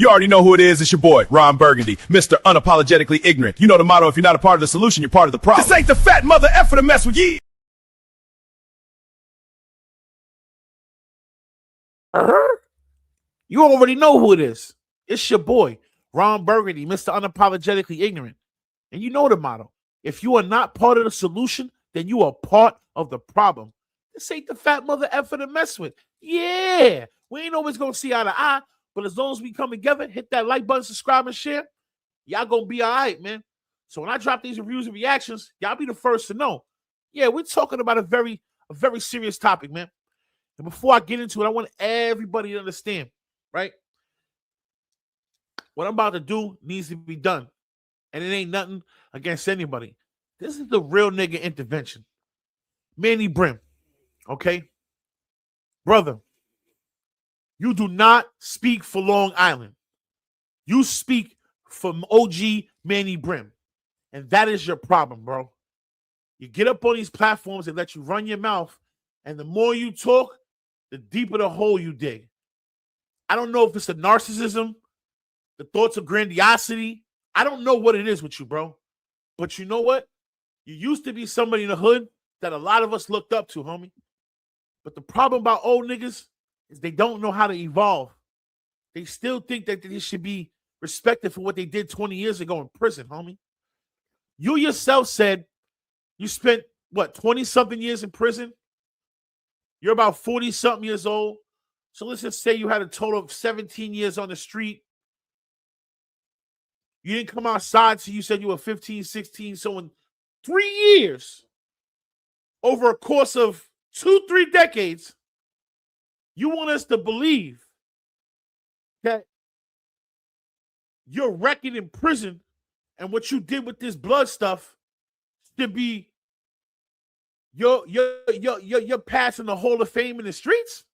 already know who it is. It's your boy, Ron Burgundy, Mr. Unapologetically Ignorant. You know the motto, if you're not a part of the solution, you're part of the problem. This ain't the fat mother effer to mess with ye. You already know who it is. It's your boy, Ron Burgundy, Mr. Unapologetically Ignorant. And you know the motto. If you are not part of the solution, then you are part of the problem. This ain't the fat mother effer to mess with. Yeah, we ain't always going to see eye to eye, but as long as we come together, hit that like button, subscribe, and share, y'all going to be all right, man. So when I drop these reviews and reactions, y'all be the first to know. Yeah, we're talking about a very serious topic, man. And before I get into it, I want everybody to understand, right? What I'm about to do needs to be done. And it ain't nothing against anybody. This is the real nigga intervention. Manny Brim, okay? Brother, you do not speak for Long Island. You speak for OG Manny Brim. And that is your problem, bro. You get up on these platforms and let you run your mouth, and the more you talk, the deeper the hole you dig. I don't know if it's the narcissism, the thoughts of grandiosity. I don't know what it is with you, bro. But you know what? You used to be somebody in the hood that a lot of us looked up to, homie. But the problem about old niggas is they don't know how to evolve. They still think that they should be respected for what they did 20 years ago in prison, homie. You yourself said you spent, 20-something years in prison? You're about 40-something years old. So let's just say you had a total of 17 years on the street. You didn't come outside, so you said you were 15, 16. So in 3 years, over a course of 2-3 decades, you want us to believe that your record in prison and what you did with this blood stuff should be you're passing the Hall of Fame in the streets?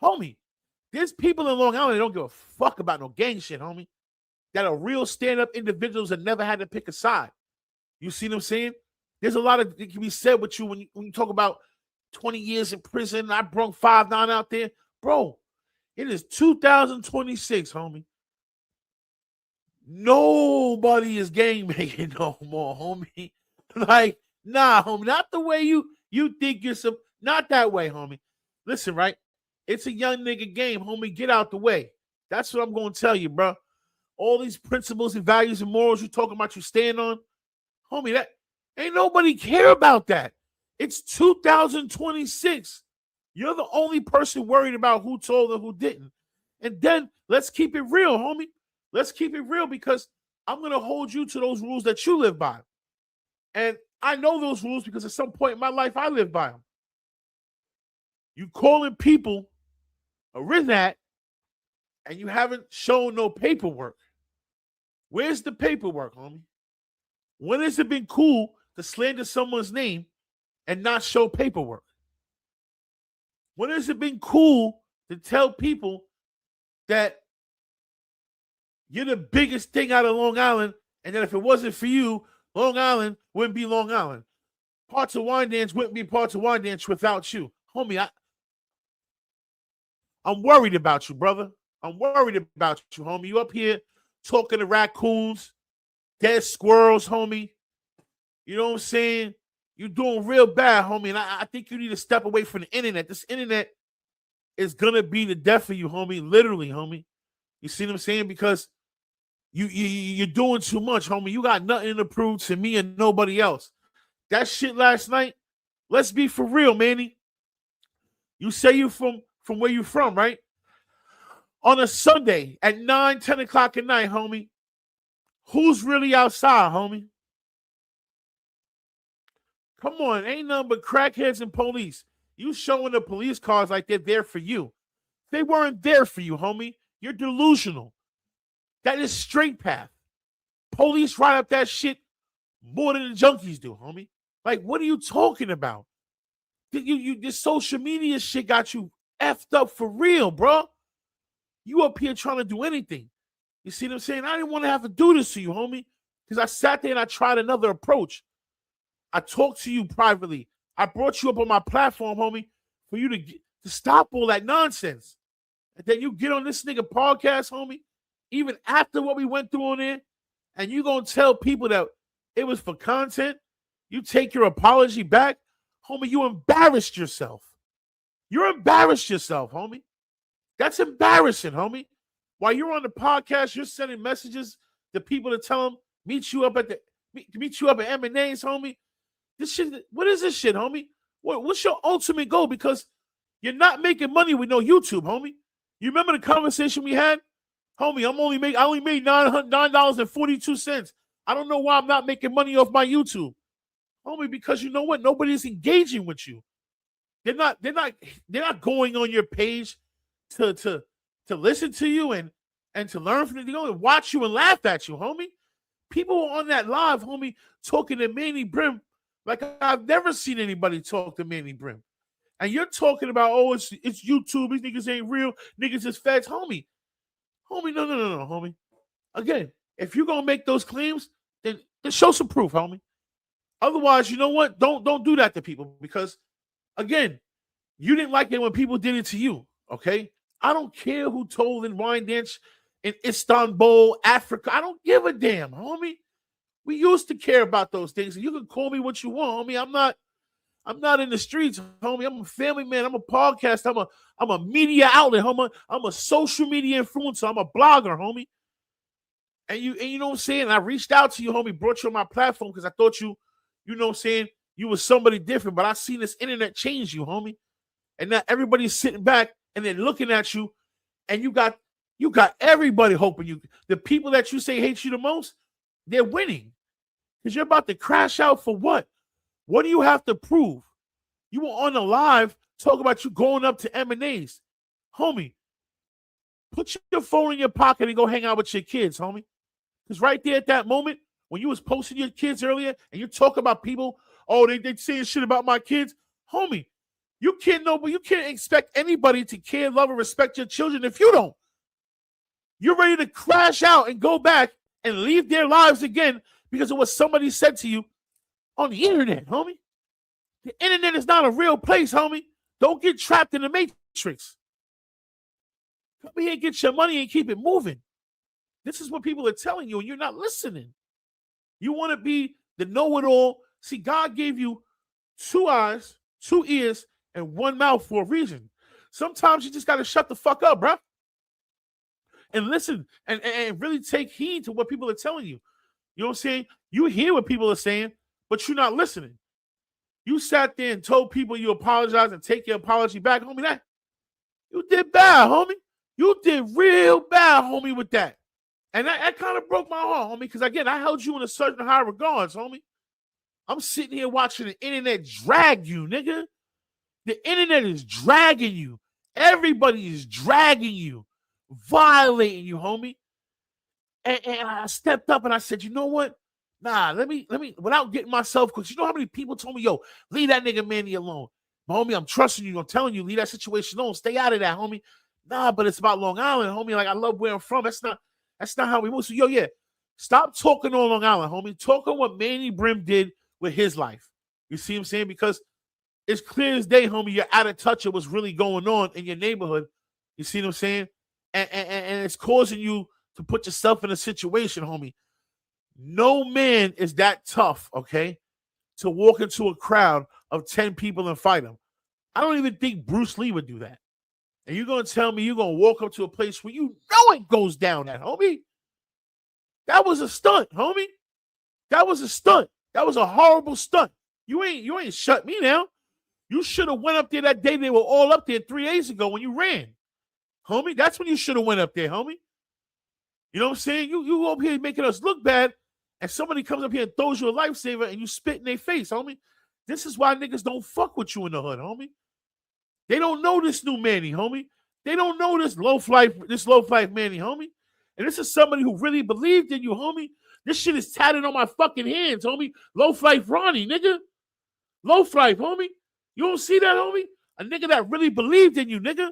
Homie, there's people in Long Island that don't give a fuck about no gang shit, homie. That are real stand-up individuals that never had to pick a side. You see what I'm saying? There's a lot of that can be said with you when you talk about 20 years in prison. I brung 5'9" out there. Bro, it is 2026, homie. Nobody is gang making no more, homie. Like, nah, homie, not the way you think you're some, not that way, homie. Listen, right? It's a young nigga game, homie. Get out the way. That's what I'm going to tell you, bro. All these principles and values and morals you talking about you stand on, homie, that ain't nobody care about that. It's 2026. You're the only person worried about who told and who didn't. And then let's keep it real, homie. Let's keep it real because I'm going to hold you to those rules that you live by. And I know those rules because at some point in my life, I lived by them. You calling people a Rizat and you haven't shown no paperwork. Where's the paperwork, homie? When has it been cool to slander someone's name and not show paperwork? When has it been cool to tell people that you're the biggest thing out of Long Island and that if it wasn't for you, Long Island wouldn't be Long Island? Parts of Wine Dance wouldn't be parts of Wine Dance without you. Homie, I'm worried about you, brother. I'm worried about you, homie. You up here talking to raccoons, dead squirrels, homie. You know what I'm saying? You're doing real bad, homie. And I think you need to step away from the internet. This internet is going to be the death of you, homie. Literally, homie. You see what I'm saying? Because you're doing too much, homie. You got nothing to prove to me and nobody else. That shit last night, let's be for real, Manny. You say you from where you from, right? On a Sunday at 9, 10 o'clock at night, homie, who's really outside, homie? Come on, ain't nothing but crackheads and police. You showing the police cars like they're there for you. They weren't there for you, homie. You're delusional. That is straight path. Police ride up that shit more than the junkies do, homie. Like, what are you talking about? This social media shit got you effed up for real, bro. You up here trying to do anything. You see what I'm saying? I didn't want to have to do this to you, homie, because I sat there and I tried another approach. I talked to you privately. I brought you up on my platform, homie, for you to stop all that nonsense. And then you get on this nigga podcast, homie, even after what we went through on there, and you gonna tell people that it was for content, you take your apology back, homie, you embarrassed yourself. You're embarrassed yourself, homie. That's embarrassing, homie. While you're on the podcast, you're sending messages to people to tell them, meet you up at M&A's, homie. This shit, what is this shit, homie? What's your ultimate goal? Because you're not making money with no YouTube, homie. You remember the conversation we had? Homie, I only made $9.42. I don't know why I'm not making money off my YouTube. Homie, because you know what? Nobody's engaging with you. They're not going on your page to listen to you and to learn from you. They're going to watch you and laugh at you, homie. People on that live, homie, talking to Manny Brim like I've never seen anybody talk to Manny Brim. And you're talking about, oh, it's YouTube. These niggas ain't real. Niggas is feds. Homie, no, homie. Again, if you're going to make those claims, then show some proof, homie. Otherwise, you know what? Don't do that to people because, again, you didn't like it when people did it to you, okay? I don't care who told in wine dance in Istanbul, Africa. I don't give a damn, homie. We used to care about those things. And you can call me what you want, homie. I'm not in the streets, homie. I'm a family man. I'm a podcast. I'm a media outlet, homie. I'm a social media influencer. I'm a blogger, homie. And you know what I'm saying? I reached out to you, homie, brought you on my platform because I thought you know what I'm saying, you was somebody different. But I seen this internet change you, homie. And now everybody's sitting back and they're looking at you, and you got everybody hoping you. The people that you say hate you the most, they're winning. Because you're about to crash out for what? What do you have to prove? You were on the live talking about you going up to M&A's. Homie, put your phone in your pocket and go hang out with your kids, homie. Because right there at that moment, when you was posting your kids earlier and you talk about people, oh, they saying shit about my kids, homie, you can't expect anybody to care, love, or respect your children if you don't. You're ready to crash out and go back and leave their lives again because of what somebody said to you on the internet, homie. The internet is not a real place, homie. Don't get trapped in the matrix. Come here and get your money and keep it moving. This is what people are telling you, and you're not listening. You want to be the know-it-all. See, God gave you 2 eyes, 2 ears, and 1 mouth for a reason. Sometimes you just got to shut the fuck up, bro. And listen and really take heed to what people are telling you. You know what I'm saying? You hear what people are saying, but you're not listening. You sat there and told people you apologize and take your apology back, homie. That you did bad, homie. You did real bad, homie, with that. And that kind of broke my heart, homie, because, again, I held you in a certain high regards, homie. I'm sitting here watching the internet drag you, nigga. The internet is dragging you. Everybody is dragging you, violating you, homie. And I stepped up and I said, you know what? Nah, let me, without getting myself, because you know how many people told me, yo, leave that nigga Manny alone. But, homie, I'm trusting you. I'm telling you, leave that situation alone. Stay out of that, homie. Nah, but it's about Long Island, homie. Like, I love where I'm from. That's not how we move. So, yo, yeah, stop talking on Long Island, homie. Talk on what Manny Brim did with his life. You see what I'm saying? Because it's clear as day, homie, you're out of touch of what's really going on in your neighborhood. You see what I'm saying? And it's causing you to put yourself in a situation, homie. No man is that tough, okay, to walk into a crowd of 10 people and fight them. I don't even think Bruce Lee would do that. And you're going to tell me you're going to walk up to a place where you know it goes down at, homie? That was a stunt, homie. That was a stunt. That was a horrible stunt. You ain't shut me down. You should have went up there that day they were all up there 3 days ago when you ran. Homie, that's when you should have went up there, homie. You know what I'm saying? You up here making us look bad, and somebody comes up here and throws you a lifesaver and you spit in their face, homie. This is why niggas don't fuck with you in the hood, homie. They don't know this new Manny, homie. They don't know this low life Manny, homie. And this is somebody who really believed in you, homie. This shit is tatted on my fucking hands, homie. Low life Ronnie, nigga. Low life, homie. You don't see that, homie? A nigga that really believed in you, nigga.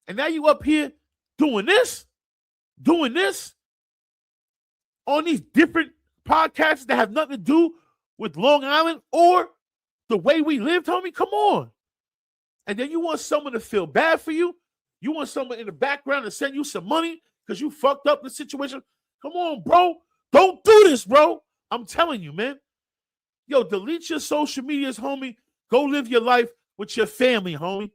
And now you up here doing this on these different podcasts that have nothing to do with Long Island or the way we lived, homie. Come on. And then you want someone to feel bad for you. You want someone in the background to send you some money. because you fucked up the situation. Come on, bro. Don't do this, bro. I'm telling you, man. Yo, delete your social medias, homie. Go live your life with your family, homie.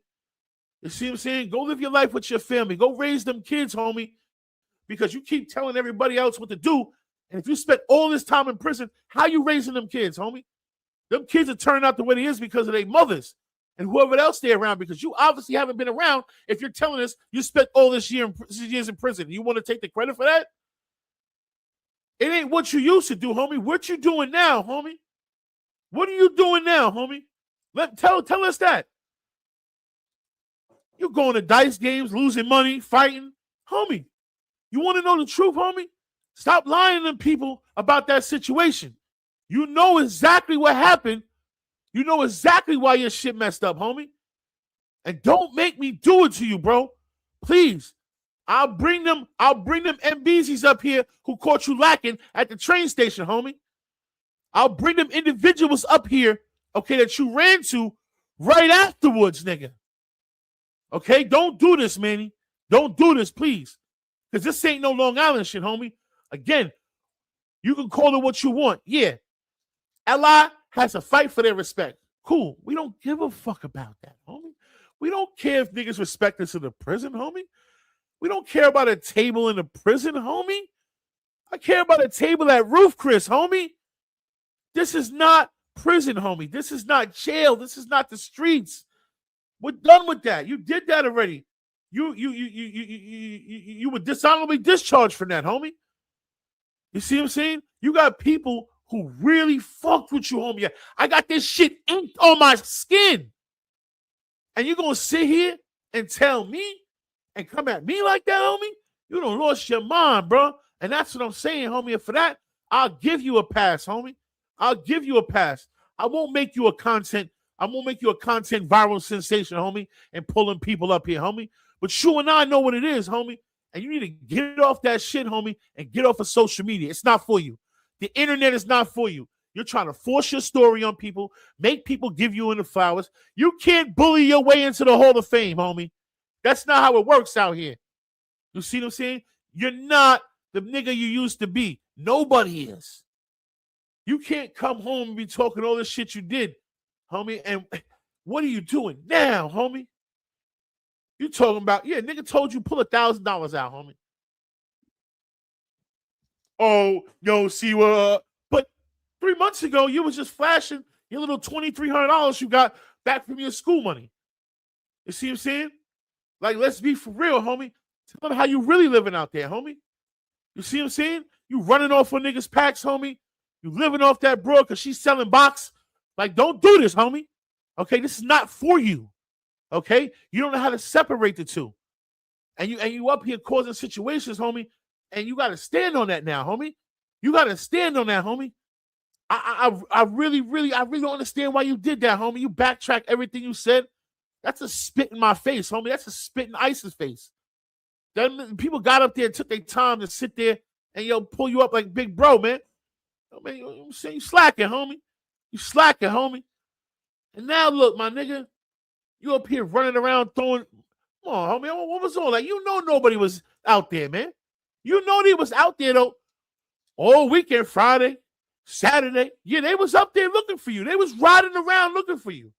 You see what I'm saying? Go live your life with your family. Go raise them kids, homie. Because you keep telling everybody else what to do. And if you spent all this time in prison, how you raising them kids, homie? Them kids are turning out the way they is because of their mothers and whoever else they're around, because you obviously haven't been around if you're telling us you spent all this years in prison. You want to take the credit for that? It ain't what you used to do, homie. What you doing now, homie? What are you doing now, homie? Tell us that. You're going to dice games, losing money, fighting. Homie, you want to know the truth, homie? Stop lying to people about that situation. You know exactly what happened. You know exactly why your shit messed up, homie. And don't make me do it to you, bro. Please. I'll bring them MBZs up here who caught you lacking at the train station, homie. I'll bring them individuals up here, okay, that you ran to right afterwards, nigga. Okay? Don't do this, Manny. Don't do this, please. Because this ain't no Long Island shit, homie. Again, you can call it what you want. Yeah. LI has to fight for their respect. Cool. We don't give a fuck about that, homie. We don't care if niggas respect us in the prison, homie. We don't care about a table in the prison, homie. I care about a table at Roof Chris, homie. This is not prison, homie. This is not jail. This is not the streets. We're done with that. You did that already. You were dishonorably discharged from that, homie. You see what I'm saying? You got people who really fucked with you, homie. I got this shit inked on my skin. And you're going to sit here and tell me and come at me like that, homie? You done lost your mind, bro. And that's what I'm saying, homie. And for that, I'll give you a pass, homie. I'll give you a pass. I won't make you a content viral sensation, homie, and pulling people up here, homie. But you and I know what it is, homie. And you need to get off that shit, homie, and get off of social media. It's not for you. The internet is not for you. You're trying to force your story on people, make people give you in the flowers. You can't bully your way into the Hall of Fame, homie. That's not how it works out here. You see what I'm saying? You're not the nigga you used to be. Nobody is. You can't come home and be talking all this shit you did, homie. And what are you doing now, homie? You talking about, yeah, nigga told you pull $1,000 out, homie. Oh, no, see what? But 3 months ago, you was just flashing your little $2,300 you got back from your school money. You see what I'm saying? Like, let's be for real, homie. Tell them how you really living out there, homie. You see what I'm saying? You running off on niggas' packs, homie. You living off that broad because she's selling box. Like, don't do this, homie. Okay, this is not for you. Okay? You don't know how to separate the two. And you up here causing situations, homie, and you got to stand on that now, homie. You got to stand on that, homie. I really don't understand why you did that, homie. You backtrack everything you said. That's a spit in my face, homie. That's a spit in Ice's face. People got up there and took their time to sit there and pull you up like big bro, man. I mean, I'm saying you slacking, homie. You slacking, homie. And now look, my nigga, you up here running around throwing. Come on, homie. What was all that? You know nobody was out there, man. You know they was out there though. All weekend, Friday, Saturday. Yeah, they was up there looking for you. They was riding around looking for you.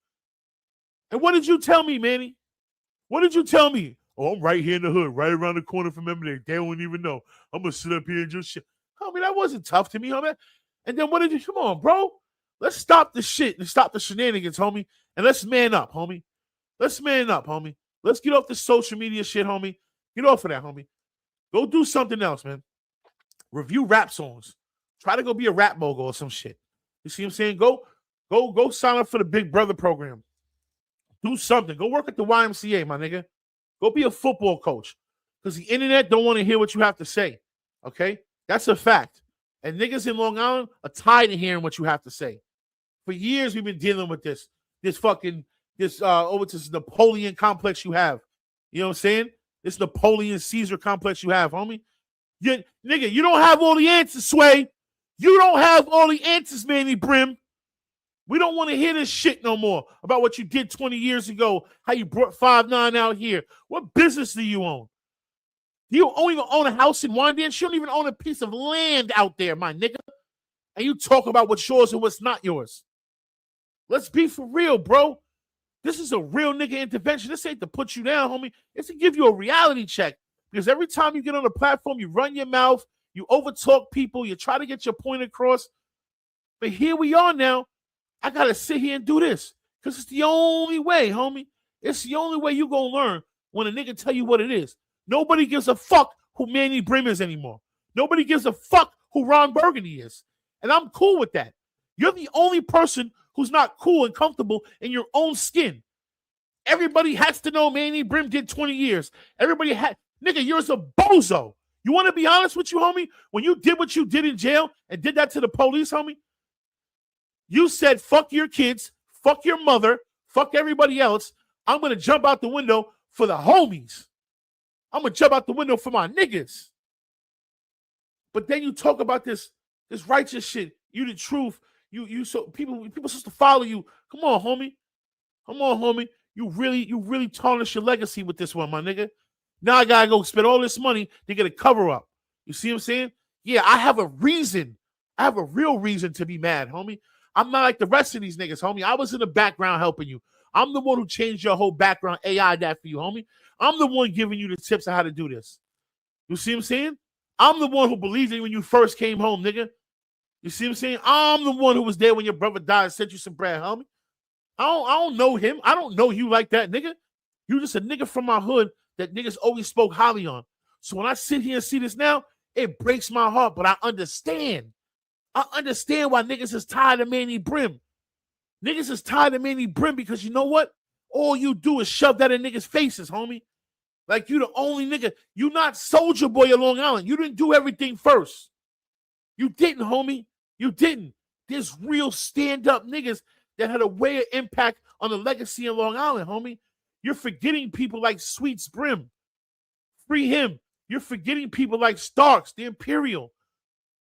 And what did you tell me, Manny? What did you tell me? Oh, I'm right here in the hood, right around the corner from them. They don't even know. I'm going to sit up here and just shit. Homie, that wasn't tough to me, homie. And then what did you, come on, bro. Let's stop the shit and stop the shenanigans, homie. And let's man up, homie. Let's man up, homie. Let's get off the social media shit, homie. Get off of that, homie. Go do something else, man. Review rap songs. Try to go be a rap mogul or some shit. You see what I'm saying? Go sign up for the Big Brother program. Do something. Go work at the YMCA, my nigga. Go be a football coach. Because the internet don't want to hear what you have to say. Okay? That's a fact. And niggas in Long Island are tired of hearing what you have to say. For years, we've been dealing with this Napoleon complex you have. You know what I'm saying? This Napoleon Caesar complex you have, homie. You don't have all the answers, Sway. You don't have all the answers, Manny Brim. We don't want to hear this shit no more about what you did 20 years ago, how you brought 5'9" out here. What business do you own? You don't even own a house in Wyandanch. You don't even own a piece of land out there, my nigga. And you talk about what's yours and what's not yours. Let's be for real, bro. This is a real nigga intervention. This ain't to put you down, homie. It's to give you a reality check. Because every time you get on a platform, you run your mouth, you overtalk people, you try to get your point across. But here we are now. I got to sit here and do this. Because it's the only way, homie. It's the only way you going to learn when a nigga tell you what it is. Nobody gives a fuck who Manny Brim is anymore. Nobody gives a fuck who Ron Burgundy is. And I'm cool with that. You're the only person who's not cool and comfortable in your own skin. Everybody has to know Manny Brim did 20 years. Everybody had, nigga, you're a bozo. You want to be honest with you, homie? When you did what you did in jail and did that to the police, homie, you said, fuck your kids, fuck your mother, fuck everybody else. I'm going to jump out the window for the homies. I'm going to jump out the window for my niggas. But then you talk about this righteous shit. You the truth. You so people supposed to follow you. Come on, homie. Come on, homie. You really tarnish your legacy with this one, my nigga. Now I gotta go spend all this money to get a cover up. You see what I'm saying? Yeah, I have a reason. I have a real reason to be mad, homie. I'm not like the rest of these niggas, homie. I was in the background helping you. I'm the one who changed your whole background, AI that for you, homie. I'm the one giving you the tips on how to do this. You see what I'm saying? I'm the one who believed in you when you first came home, nigga. You see what I'm saying? I'm the one who was there when your brother died and sent you some bread, homie. I don't know him. I don't know you like that, nigga. You just a nigga from my hood that niggas always spoke highly on. So when I sit here and see this now, it breaks my heart, but I understand. I understand why niggas is tired of Manny Brim. Niggas is tired of Manny Brim because you know what? All you do is shove that in niggas' faces, homie. Like you the only nigga. You not Soldier Boy of Long Island. You didn't do everything first. You didn't, homie. You didn't. There's real stand-up niggas that had a way of impact on the legacy in Long Island, homie. You're forgetting people like Sweets Brim. Free him. You're forgetting people like Starks, the Imperial.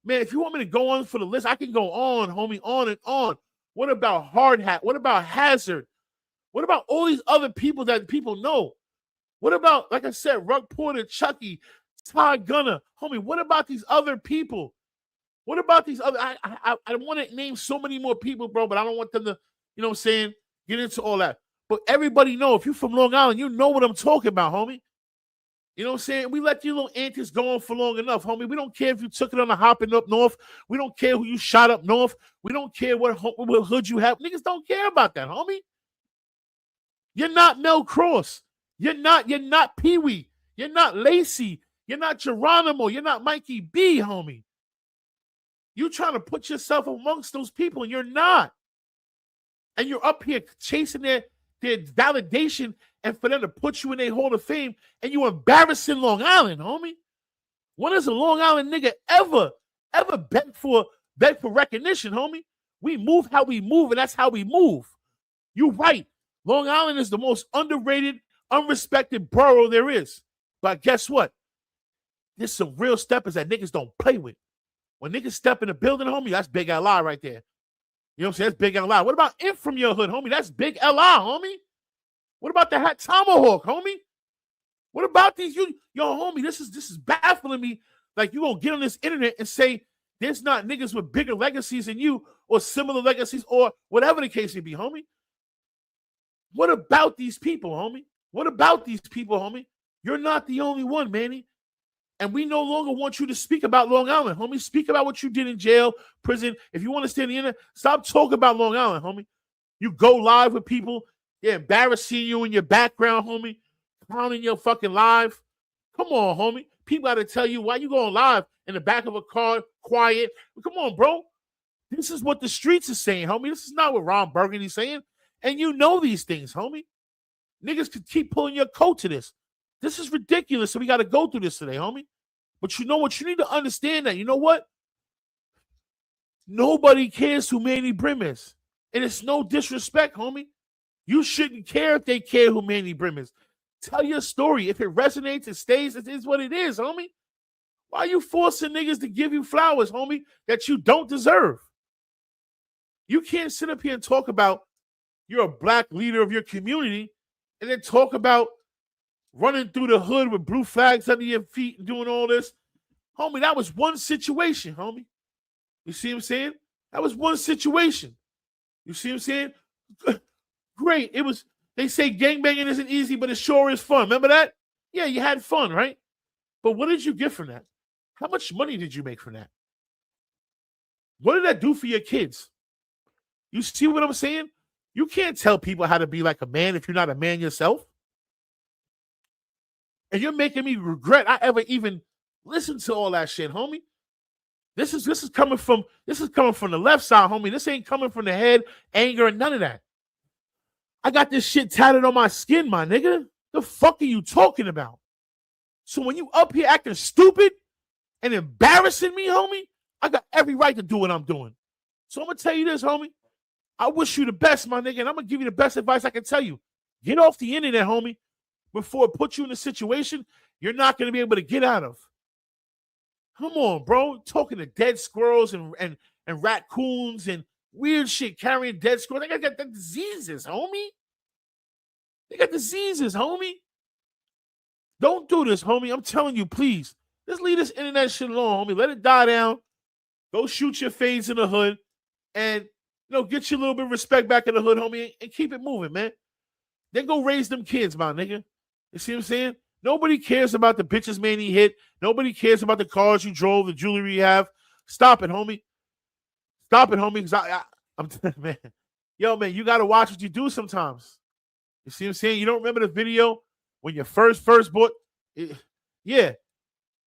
Man, if you want me to go on for the list, I can go on, homie, on and on. What about Hard Hat? What about Hazard? What about all these other people that people know? What about, like I said, Rug Porter, Chucky, Todd Gunner? Homie, what about these other people? What about these other? I want to name so many more people, bro, but I don't want them to, you know what I'm saying, get into all that. But everybody know, if you're from Long Island, you know what I'm talking about, homie. You know what I'm saying? We let your little antics go on for long enough, homie. We don't care if you took it on the hopping up north. We don't care who you shot up north. We don't care what hood you have. Niggas don't care about that, homie. You're not Mel Cross. You're not Pee Wee. You're not Lacey. You're not Geronimo. You're not Mikey B, homie. You trying to put yourself amongst those people, and you're not. And you're up here chasing their validation and for them to put you in their Hall of Fame, and you embarrassing Long Island, homie. When has a Long Island nigga ever beg for recognition, homie? We move how we move, and that's how we move. You're right. Long Island is the most underrated, unrespected borough there is. But guess what? There's some real steppers that niggas don't play with. When niggas step in the building, homie, that's big L.I. right there. You know what I'm saying? That's big L.I. What about Imp from your hood, homie? That's big L.I., homie. What about the Hat Tomahawk, homie? What about these? Yo, homie, this is baffling me. Like, you gonna get on this internet and say there's not niggas with bigger legacies than you or similar legacies or whatever the case may be, homie. What about these people, homie? What about these people, homie? You're not the only one, Manny. And we no longer want you to speak about Long Island, homie. Speak about what you did in jail, prison. If you want to stay in the internet, stop talking about Long Island, homie. You go live with people. They're embarrassing you in your background, homie. Clowning your fucking live. Come on, homie. People got to tell you why you going live in the back of a car, quiet. Come on, bro. This is what the streets is saying, homie. This is not what Ron Burgundy's saying. And you know these things, homie. Niggas could keep pulling your coat to this. This is ridiculous, so we got to go through this today, homie. But you know what? You need to understand that. You know what? Nobody cares who Manny Brim is. And it's no disrespect, homie. You shouldn't care if they care who Manny Brim is. Tell your story. If it resonates, it stays. It is what it is, homie. Why are you forcing niggas to give you flowers, homie, that you don't deserve? You can't sit up here and talk about you're a black leader of your community and then talk about running through the hood with blue flags under your feet and doing all this. Homie, that was one situation, homie. You see what I'm saying? That was one situation. You see what I'm saying? Great. It was, they say gangbanging isn't easy, but it sure is fun. Remember that? Yeah, you had fun, right? But what did you get from that? How much money did you make from that? What did that do for your kids? You see what I'm saying? You can't tell people how to be like a man if you're not a man yourself. And you're making me regret I ever even listened to all that shit, homie. This is coming from the left side, homie. This ain't coming from the head, anger, and none of that. I got this shit tatted on my skin, my nigga. The fuck are you talking about? So when you up here acting stupid and embarrassing me, homie, I got every right to do what I'm doing. So I'm gonna tell you this, homie. I wish you the best, my nigga, and I'm gonna give you the best advice I can tell you. Get off the internet, homie, before it puts you in a situation you're not gonna be able to get out of. Come on, bro. Talking to dead squirrels and raccoons and weird shit, carrying dead squirrels. They got diseases, homie. They got diseases, homie. Don't do this, homie. I'm telling you, please. Just leave this internet shit alone, homie. Let it die down. Go shoot your fades in the hood and, get your little bit of respect back in the hood, homie, and keep it moving, man. Then go raise them kids, my nigga. You see what I'm saying? Nobody cares about the bitches Manny hit. Nobody cares about the cars you drove, the jewelry you have. Stop it, homie. Stop it, homie. Because I'm man. Yo, man, you got to watch what you do sometimes. You see what I'm saying? You don't remember the video when you first bought it? Yeah.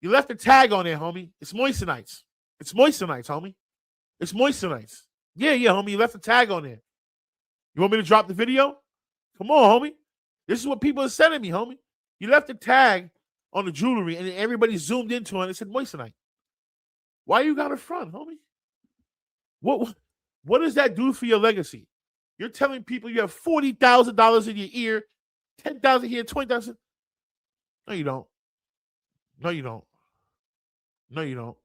You left a tag on there, homie. It's moistenites. It's moistenites, homie. It's moistenites. Yeah, homie. You left a tag on there. You want me to drop the video? Come on, homie. This is what people are sending me, homie. You left a tag on the jewelry and then everybody zoomed into it and it said moissanite. Why you got a front, homie? What does that do for your legacy? You're telling people you have $40,000 in your ear, $10,000 here, $20,000. No, you don't. No, you don't. No, you don't.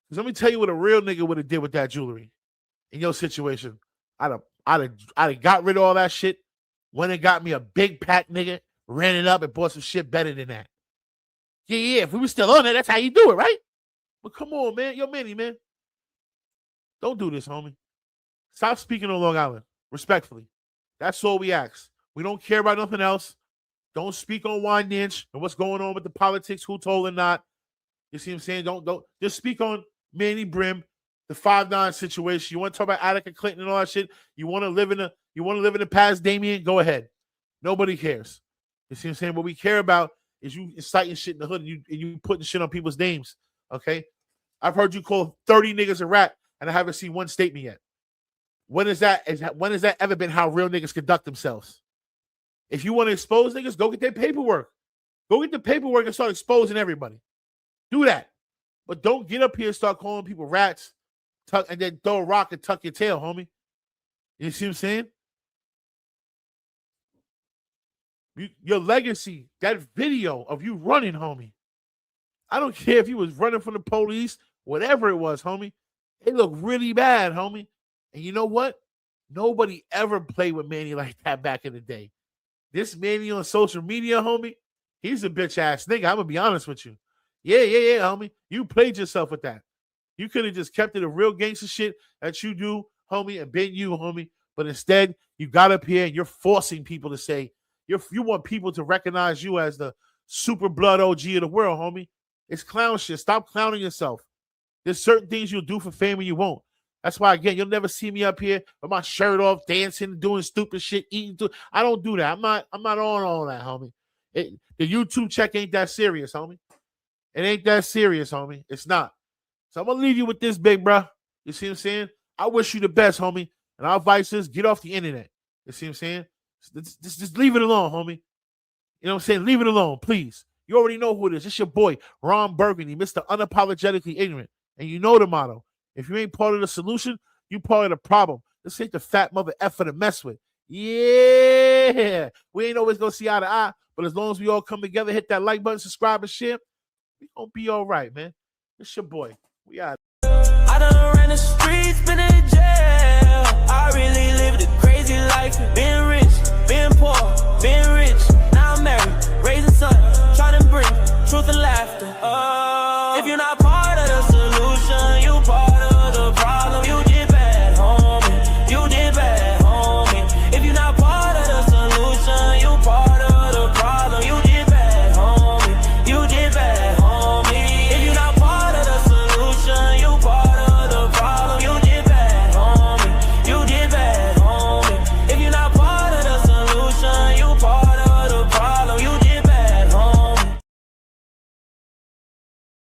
Because let me tell you what a real nigga would have did with that jewelry in your situation. I'd have got rid of all that shit, went and got me a big pack, nigga, ran it up and bought some shit better than that. Yeah, if we were still on it, that's how you do it, right? But come on, man. Yo, Manny, man. Don't do this, homie. Stop speaking on Long Island, respectfully. That's all we ask. We don't care about nothing else. Don't speak on Wine Inch and what's going on with the politics, who told or not. You see what I'm saying? Don't just speak on Manny Brim, the 5'9" situation. You want to talk about Attica Clinton and all that shit? You want to live in the past, Damien? Go ahead. Nobody cares. You see what I'm saying? What we care about is you inciting shit in the hood and you putting shit on people's names. Okay? I've heard you call 30 niggas a rat, and I haven't seen one statement yet. When has that ever been how real niggas conduct themselves? If you want to expose niggas, go get their paperwork. Go get the paperwork and start exposing everybody. Do that. But don't get up here and start calling people rats and then throw a rock and tuck your tail, homie. You see what I'm saying? Your legacy, that video of you running, homie. I don't care if you was running from the police, whatever it was, homie. It looked really bad, homie. And you know what? Nobody ever played with Manny like that back in the day. This Manny on social media, homie, he's a bitch ass nigga. I'm gonna be honest with you. Yeah, homie. You played yourself with that. You could have just kept it a real gangster shit that you do, homie, and been you, homie. But instead, you got up here and you're forcing people to say, you want people to recognize you as the super blood OG of the world, homie. It's clown shit. Stop clowning yourself. There's certain things you'll do for fame and you won't. That's why, again, you'll never see me up here with my shirt off, dancing, doing stupid shit, eating. I don't do that. I'm not on all that, homie. The YouTube check ain't that serious, homie. It ain't that serious, homie. It's not. So I'm going to leave you with this, big bro. You see what I'm saying? I wish you the best, homie. And our advice is get off the internet. You see what I'm saying? Just leave it alone, homie. You know what I'm saying? Leave it alone, please. You already know who it is. It's your boy, Ron Burgundy, Mr. Unapologetically Ignorant. And you know the motto. If you ain't part of the solution, you part of the problem. This ain't the fat mother effer to mess with. Yeah. We ain't always going to see eye to eye, but as long as we all come together, hit that like button, subscribe, and share, we going to be all right, man. It's your boy. We out. I done ran the streets, been in jail. I really lived a crazy life. Been rich, been poor, been rich. Now I'm married, raising oh.